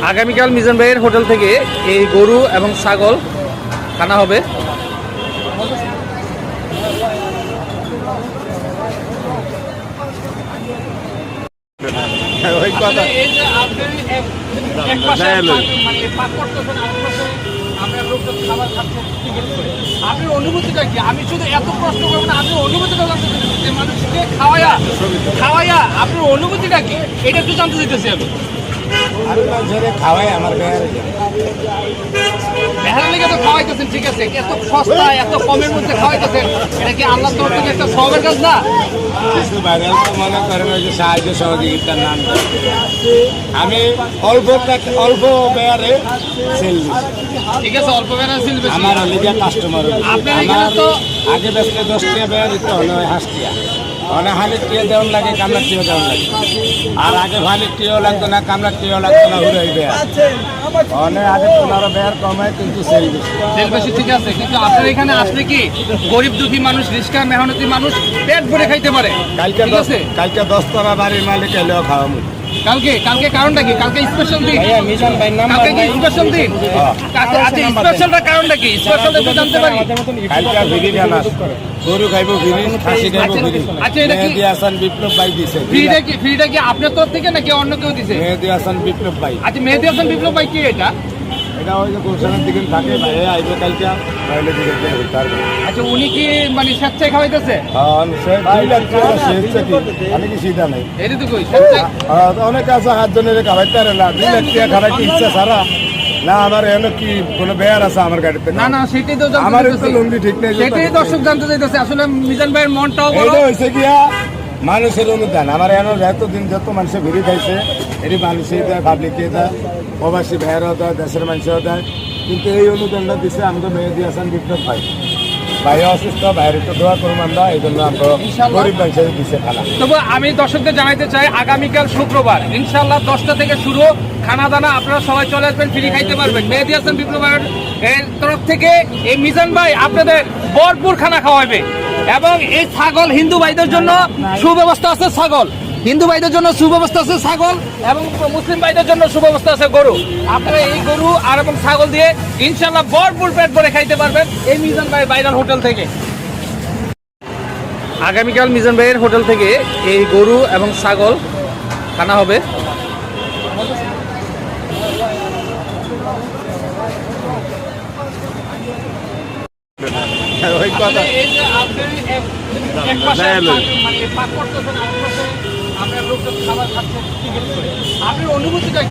আগামীকাল মিজান ভাইয়ের হোটেল থেকে এই গরু এবং ছাগল খানা হবে। আপনার অনুভূতিটা কি? আমি শুধু এত কষ্ট করবো না, আপনি অনুভূতিটা জানতে চাইতেছি, মানুষকে খাওয়াইয়া আপনার অনুভূতিটা কি এটা একটু জানতে চাইতেছি আমি। খাওয়াই আমার বেহারা লেগে তো খাওয়াইতেছেন, ঠিক আছে, এত সস্তা এত কমের মধ্যে খাওয়াইতেছেন, এটা কি আল্লাহ তরফ থেকে একটা সবের কাজ না? কিছু বাইরেও তো মনে করেন ওই যে সাহায্য সহযোগিতার নাম আমি অল্প বেয়ারে সেল দিচ্ছি। ঠিক আছে, অল্প বেড়া ছিল আমার লিগা কাস্টমার আপনার এখানে তো আগে বেসলে 10 টাকা বেয়ার দিতে হলো হাসটিয়া অনেক হানির টিয়া দেওয়ান লাগে, কামলার টিয়া দেওয়ান লাগে। আর আগে ভানির টিয়াও লাগতো না, কামলার টিয়াও লাগতো না, ঘুরে বেয়ার অনেক আগে 15 বেয়ার কমায় কিন্তু সেল বেশি। ঠিক আছে, কিন্তু আপনার এখানে আসলে কি গরিব দুঃখী মানুষ, রিস্কা মেহনতি মানুষ পেট ভরে খাইতে পারে? কালকে 10 টাকা বাড়ির মালিক এলেও খাওয়াবো। কালকে কারণটা কি? কালকে স্পেশাল দিন, কালকে কি স্পেশাল দিন? আচ্ছা, স্পেশালটা কারণটা কি? স্পেশালটা তো জানতে পারি। কালকে ফ্রি খানা, গরু খাইবো ফ্রি, খাসি খাইবো ফ্রি। আচ্ছা, এটা কি মেহেদি হাসান বিপ্লব ভাই দিছে? ফ্রিটা কি আপনার তরফ থেকে নাকি অন্য কেউ দিছে? মেহেদি হাসান বিপ্লব ভাই। আচ্ছা, মেহেদি হাসান বিপ্লব ভাই কে এটা? এটা ওই যে গুলশানের দিকে থাকে, ভাই আইবে কালকে তাহলে দিকে পারবে। আচ্ছা, উনি কি মানে স্বেচ্ছায় খাওয়াইতেছে? আমি কি সিধা নাই, এটা তো কই স্বেচ্ছায়। অনেক আছে 7 জনের খাওয়াইতে পারে না, 2 লাখ টাকা খাওয়াইতে ইচ্ছা ছাড়া না। আমার এনে কি কোনো বেয়ার আছে আমার গাড়িতে? না, সেটাই তো আমার তো লুঙ্গি ঠিক নেই, সেটাই দর্শক জানতে চাইতেছে। আসলে মিজান ভাইয়ের মনটাও বড়। এটা হয়েছে গিয়া মানুষের অনুদান। আমার এনে এতদিন যত মানুষে ভিড়ি খাইছে এটি মানুষই দেয়, পাবলিকে দেয়, প্রবাসী ভাইয়েরাও দেয়, দেশের মানুষও দেয়। কিন্তু এই অনুদানটা দিচ্ছে আমাকে মেহেদি হাসান বিপ্লব ভাই। ভাই অসুস্থ, বাইরে তো দোয়া করুন আমরা, এই জন্য আমরা গরিব মানুষের দিচ্ছে খানা। তবু আমি দর্শকদের জানাইতে চাই, আগামীকাল শুক্রবার ইনশাল্লাহ 10টা থেকে শুরু, খানা দানা আপনারা সবাই চলে আসবেন, ফ্রি খাইতে পারবেন। মেহেদি হাসান বিপ্লব ভাইয়ের তরফ থেকে এই মিজান ভাই আপনাদের ভরপুর খানা খাওয়াবে। এবং এই ছাগল হিন্দু ভাইদের জন্য সুব্যবস্থা আছে, ছাগল হিন্দু ভাইদের জন্য সুব্যবস্থা আছে ছাগল, এবং মুসলিম ভাইদের জন্য সুব্যবস্থা আছে গরু। আপনারা এই গরু আর এবং ছাগল দিয়ে ইনশাল্লাহ ভরপুর পেট ভরে খাইতে পারবেন এই মিজান ভাই ভাইরাল হোটেল থেকে। আগামীকাল মিজান ভাইয়ের হোটেল থেকে এই গরু এবং ছাগল খানা হবে। ওই কথা এই যে আপনি এক পাশে মানে পাক করতেছেন, আপনার লোকজন খাবার খাচ্ছে, আপনার অনুভূতিটা